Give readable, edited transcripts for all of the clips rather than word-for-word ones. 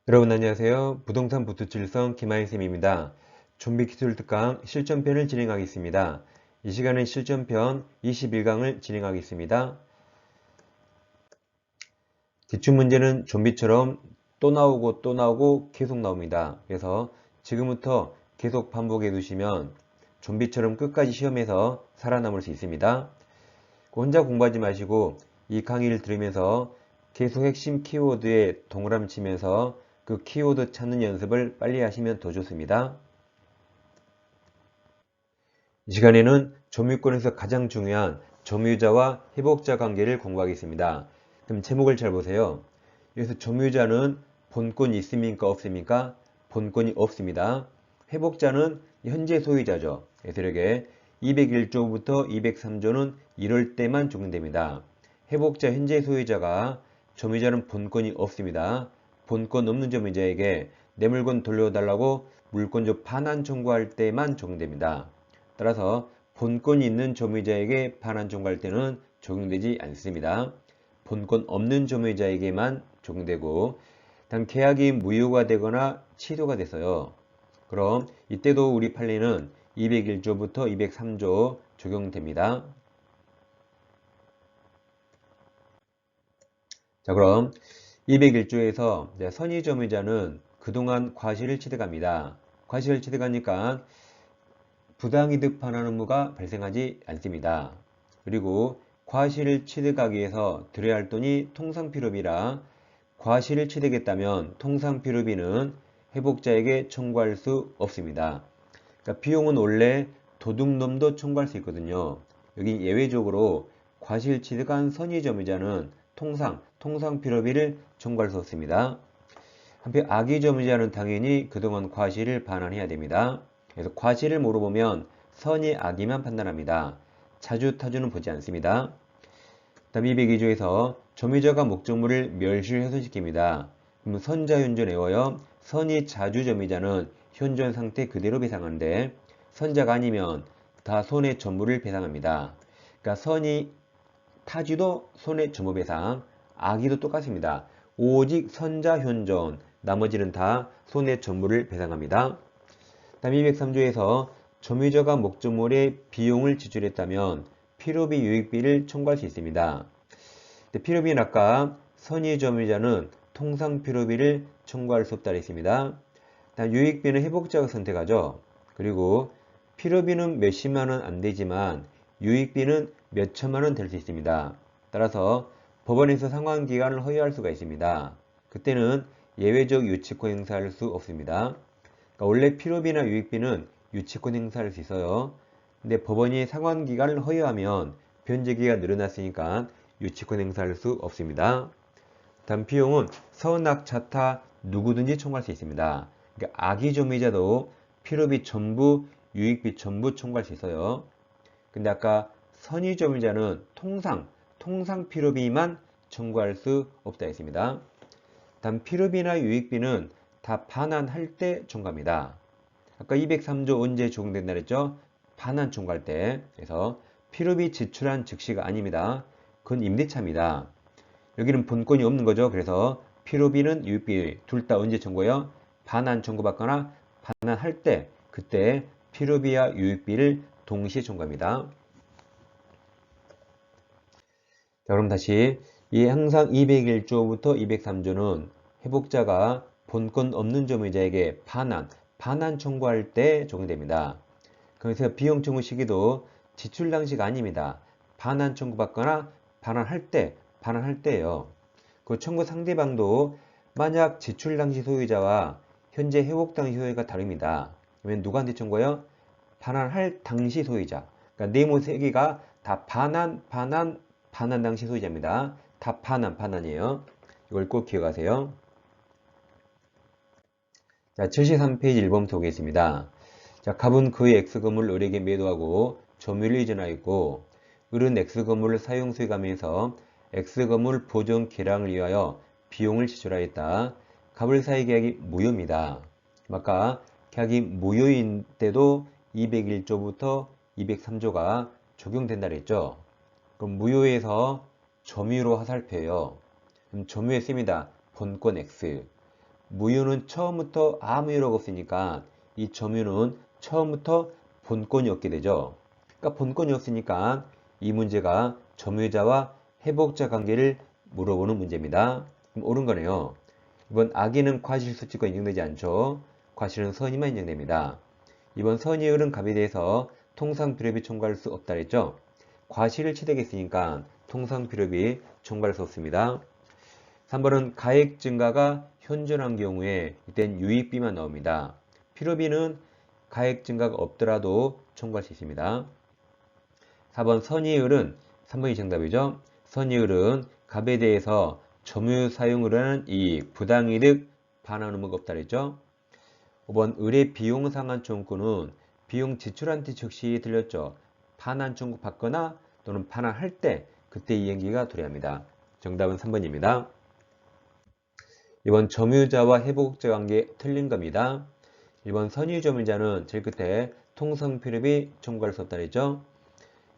여러분 안녕하세요. 부동산 부투칠성 김하인쌤입니다. 좀비 기술 특강 실전편을 진행하겠습니다. 이 시간은 실전편 21강을 진행하겠습니다. 기출문제는 좀비처럼 또 나오고 또 나오고 계속 나옵니다. 그래서 지금부터 계속 반복해 두시면 좀비처럼 끝까지 시험에서 살아남을 수 있습니다. 혼자 공부하지 마시고 이 강의를 들으면서 계속 핵심 키워드에 동그라미 치면서 그 키워드 찾는 연습을 빨리 하시면 더 좋습니다. 이 시간에는 점유권에서 가장 중요한 점유자와 회복자 관계를 공부하겠습니다. 그럼 제목을 잘 보세요. 여기서 점유자는 본권이 있습니까? 없습니까? 본권이 없습니다. 회복자는 현재 소유자죠. 그래서 이렇게 201조부터 203조는 이럴 때만 적용됩니다. 회복자 현재 소유자가 점유자는 본권이 없습니다. 본권 없는 점유자에게 내 물건 돌려달라고 물권조 반환 청구할 때만 적용됩니다. 따라서 본권이 있는 점유자에게 반환 청구할 때는 적용되지 않습니다. 본권 없는 점유자에게만 적용되고 단 계약이 무효가 되거나 취소가 됐어요. 그럼 이때도 우리 판례는 201조부터 203조 적용됩니다. 자, 그럼 201조에서 선의점유자는 그동안 과실을 취득합니다. 과실을 취득하니까 부당이득 반환 의무가 발생하지 않습니다. 그리고 과실을 취득하기 위해서 들여야 할 돈이 통상필요비라 과실을 취득했다면 통상필요비는 회복자에게 청구할 수 없습니다. 그러니까 비용은 원래 도둑놈도 청구할 수 있거든요. 여기 예외적으로 과실 취득한 선의점유자는 통상필요비를 청구할 수 없습니다. 한편 악의점유자는 당연히 그동안 과실을 반환해야 됩니다. 그래서 과실을 물어보면 선의 악의만 판단합니다. 자주 타주는 보지 않습니다. 다음 202조에서 점유자가 목적물을 멸실훼손시킵니다. 그럼 선자현존 외워요. 선의 자주점유자는 현존 상태 그대로 배상하는데 선자가 아니면 다 손해 전부를 배상합니다. 그러니까 선의 타주도 손해 전부 배상, 악의도 똑같습니다. 오직 선자 현존, 나머지는 다 손해 전부를 배상합니다. 다음 203조에서 점유자가 목적물에 비용을 지출했다면 필요비 유익비를 청구할 수 있습니다. 필요비는 아까 선의 점유자는 통상 필요비를 청구할 수 없다 했습니다. 다음 유익비는 회복자가 선택하죠. 그리고 필요비는 몇십만원 안 되지만 유익비는 몇천만원 될 수 있습니다. 따라서 법원에서 상환기간을 허용할 수가 있습니다. 그때는 예외적 유치권 행사할 수 없습니다. 그러니까 원래 필요비나 유익비는 유치권 행사할 수 있어요. 근데 법원이 상환기간을 허용하면 변제기가 늘어났으니까 유치권 행사할 수 없습니다. 다음 비용은 서운학 자타 누구든지 청구할 수 있습니다. 그러니까 악의점유자도 필요비 전부, 유익비 전부 청구할 수 있어요. 근데 아까 선의점유자는 통상 필요비만 청구할 수 없다 했습니다. 다음 필요비나 유익비는 다 반환할 때 청구합니다. 아까 203조 언제 적용된다 그랬죠? 반환 청구할 때. 그래서 필요비 지출한 즉시가 아닙니다. 그건 임대차입니다. 여기는 본권이 없는 거죠. 그래서 필요비는 유익비 둘 다 언제 청구해요? 반환 청구받거나 반환할 때 그때 필요비와 유익비를 동시에 청구합니다. 자, 그럼 다시 이 항상 201조부터 203조는 회복자가 본권 없는 점유자에게 반환 청구할 때 적용됩니다. 그래서 비용 청구 시기도 지출 당시가 아닙니다. 반환 청구받거나 반환할 때예요. 그 청구 상대방도 만약 지출 당시 소유자와 현재 회복 당시 소유자가 다릅니다. 그러면 누구한테 청구해요? 반환할 당시 소유자. 그러니까 네모 세 개가 다 반환 당시 소유자입니다. 다 반환이에요. 이걸 꼭 기억하세요. 자, 73페이지 1번부터 보겠습니다. 자, 갑은 그의 X건물을 을에게 매도하고 점유를 이전하였고 을은 X건물을 사용 수익하면서 X건물 보존 개량을 위하여 비용을 지출하였다. 갑을 사이 계약이 무효입니다. 아까 계약이 무효인 때도 201조부터 203조가 적용된다 그랬죠. 그럼 무효에서 점유로 화살표예요. 그럼 점유에 씁니다. 본권 X. 무효는 처음부터 아무 이유가 없으니까 이 점유는 처음부터 본권이 없게 되죠. 그러니까 본권이 없으니까 이 문제가 점유자와 회복자 관계를 물어보는 문제입니다. 그럼 옳은 거네요. 이번 악의는 과실 수치가 인정되지 않죠. 과실은 선의만 인정됩니다. 이번 선의율은 갑에 대해서 통상 필요비 청구할 수 없다 했죠. 과실을 취득했으니까 통상 필요비 청구할 수 없습니다. 3번은 가액 증가가 현존한 경우에 이땐 유익비만 나옵니다. 필요비는 가액 증가가 없더라도 청구할 수 있습니다. 4번 선의율은 3번이 정답이죠. 선의율은 갑에 대해서 점유 사용으로 하는 이익, 부당이득, 반환 의무가 없다 그랬죠. 5번 의뢰 비용 상환 청구는 비용 지출한 때 즉시 들렸죠. 반환 청구 받거나 또는 반환할 때 그때 이행기가 도래합니다. 정답은 3번입니다. 이번 점유자와 회복자 관계 틀린 겁니다. 1번 선의점유자는 제일 끝에 통상필요비 청구할 수 없다 그랬죠.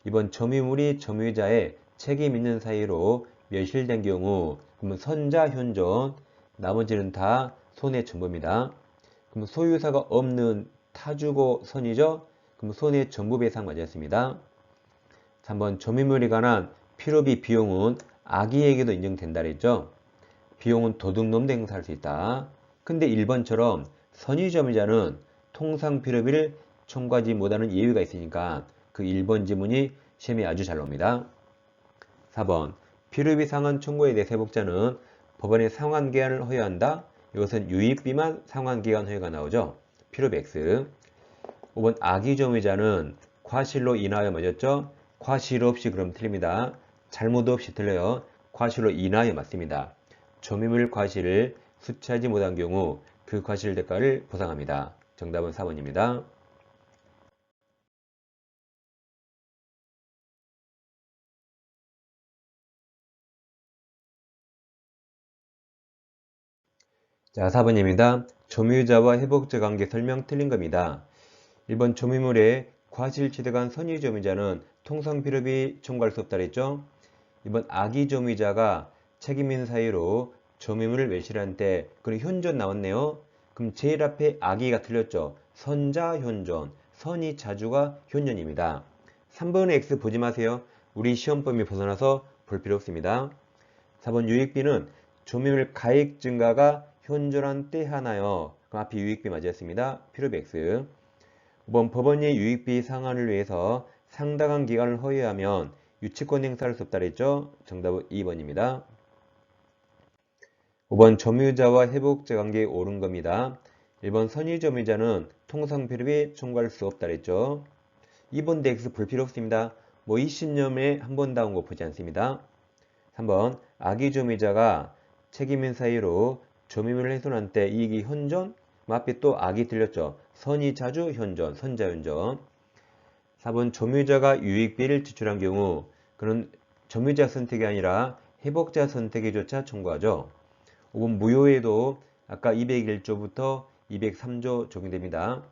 이번 점유물이 점유자의 책임 있는 사이로 멸실된 경우 그러면 선자 현존, 나머지는 다 손해 전부입니다. 그럼 소유사가 없는 타주고 선이죠. 그럼 손해 전부 배상 맞았습니다. 3번 점유물에 관한 필요비 비용은 악의에게도 인정된다 그랬죠. 비용은 도둑놈도 행사할 수 있다. 근데 1번처럼 선의점유자는 통상 필요비를 청구하지 못하는 예외가 있으니까 그 1번 지문이 시험에 아주 잘 나옵니다. 4번 필요비 상환 청구에 대해 회복자는 법원의 상환기한을 허용한다. 이것은 유익비만 상환기한 허용가 나오죠. 필요비 X. 5번 악의점유자는 과실로 인하여 맞았죠. 과실 없이 그럼 틀립니다. 잘못 없이 틀려요. 과실로 인하여 맞습니다. 점유물 과실을 수취하지 못한 경우 그 과실 대가를 보상합니다. 정답은 4번입니다. 자, 4번입니다. 점유자와 회복자 관계 설명 틀린 겁니다. 1번 점유물에 과실 취득한 선의점유자는 통상필요비 청구할 수 없다 그랬죠. 2번 악의점유자가 책임있는 사유로 점유물을 멸실한 때 그럼 현존 나왔네요. 그럼 제일 앞에 악의가 틀렸죠. 선자 현존, 선의 자주가 현존입니다. 3번의 X 보지 마세요. 우리 시험범위 벗어나서 볼 필요 없습니다. 4번 유익비는 점유물 가액 증가가 현존한 때 하나요. 그럼 앞이 유익비 맞았습니다. 필요비 X. 5번 법원이 유익비 상환을 위해서 상당한 기간을 허용하면 유치권 행사할 수 없다 그랬죠. 정답은 2번입니다. 5번 점유자와 회복자 관계에 옳은 겁니다. 1번 선의점유자는 통상필요비 청구할 수 없다 그랬죠. 2번 DX 볼 필요 없습니다. 뭐 20년에 한 번 나온 거 보지 않습니다. 3번 악의점유자가 책임인 사유로 점유물을 훼손한 때 이익이 현존? 앞에 또 악이 들렸죠. 선의자주 현존, 선자현존. 4번 점유자가 유익비를 지출한 경우 그는 점유자 선택이 아니라 회복자 선택에조차 청구하죠. 5번 무효에도 아까 201조부터 203조 적용됩니다.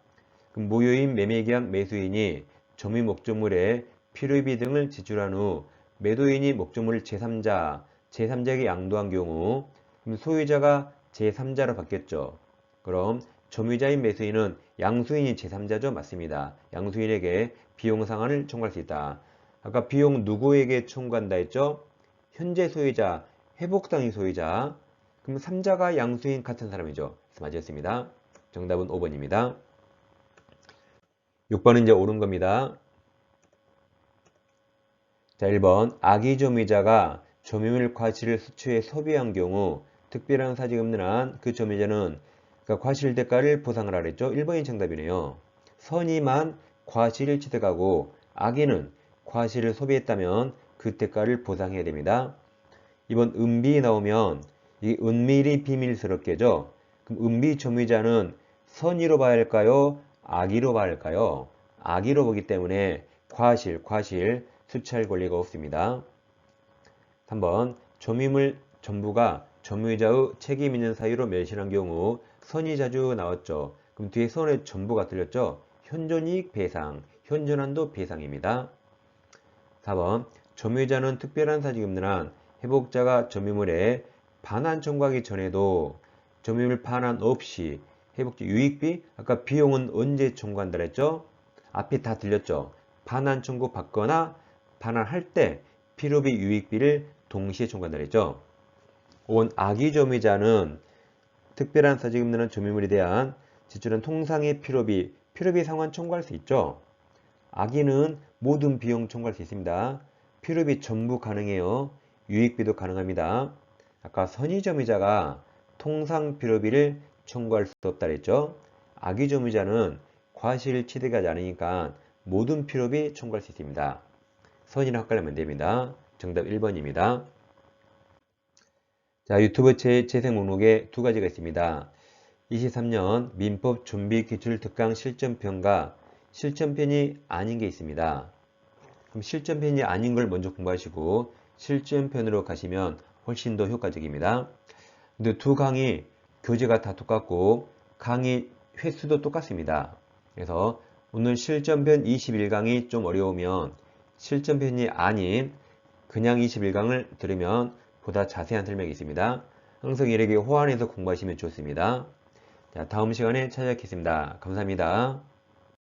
그럼 무효인 매매계약 매수인이 점유 목적물에 필요비 등을 지출한 후 매도인이 목적물을 제3자에게 양도한 경우 그럼 소유자가 제3자로 바뀌었죠. 그럼 점유자인 매수인은 양수인이 제3자죠? 맞습니다. 양수인에게 비용 상환을 청구할 수 있다. 아까 비용 누구에게 청구한다 했죠? 현재 소유자, 회복당인 소유자. 그럼 3자가 양수인 같은 사람이죠. 맞았습니다. 정답은 5번입니다. 6번은 이제 옳은 겁니다. 자, 1번 악의점유자가 점유물 과실을 수취해 소비한 경우 특별한 사직이 없는 한 그 점유자는 그러니까 과실 대가를 보상을 하라 했죠. 1번이 정답이네요. 선의만 과실을 취득하고 악의는 과실을 소비했다면 그 대가를 보상해야 됩니다. 이번 은비 나오면 이 은밀히 비밀스럽게죠. 그럼 은비 점유자는 선의로 봐야 할까요? 악의로 봐야 할까요? 악의로 보기 때문에 과실 수취할 권리가 없습니다. 3번 점유물 전부가 점유자의 책임 있는 사유로 멸실한 경우 선의자주 나왔죠. 그럼 뒤에 선의 전부가 들렸죠. 현존이익 배상, 현존한도 배상입니다. 4번 점유자는 특별한 사직이 없는 한 회복자가 점유물에 반환 청구하기 전에도 점유율 반환 없이 회복적 유익비, 아까 비용은 언제 청구한다 그랬죠? 앞에 다 들렸죠? 반환 청구 받거나 반환할 때 필요비 유익비를 동시에 청구한다 그랬죠? 5번 악의점유자는 특별한 사직 없는 점유물에 대한 지출한 통상의 필요비 상환 청구할 수 있죠? 악의는 모든 비용 청구할 수 있습니다. 필요비 전부 가능해요. 유익비도 가능합니다. 아까 선의점유자가 통상 필요비를 청구할 수 없다 그랬죠? 악의점유자는 과실치대하지 않으니까 모든 필요비 청구할 수 있습니다. 선의랑 헷갈리면 됩니다. 정답 1번입니다. 자, 유튜브 재생 목록에 두 가지가 있습니다. 23년 민법 준비 기출 특강 실전편과 실전편이 아닌 게 있습니다. 그럼 실전편이 아닌 걸 먼저 공부하시고 실전편으로 가시면 훨씬 더 효과적입니다. 근데 두 강의 교재가 다 똑같고 강의 횟수도 똑같습니다. 그래서 오늘 실전편 21강이 좀 어려우면 실전편이 아닌 그냥 21강을 들으면 보다 자세한 설명이 있습니다. 항상 이렇게 호환해서 공부하시면 좋습니다. 자, 다음 시간에 찾아뵙겠습니다. 감사합니다.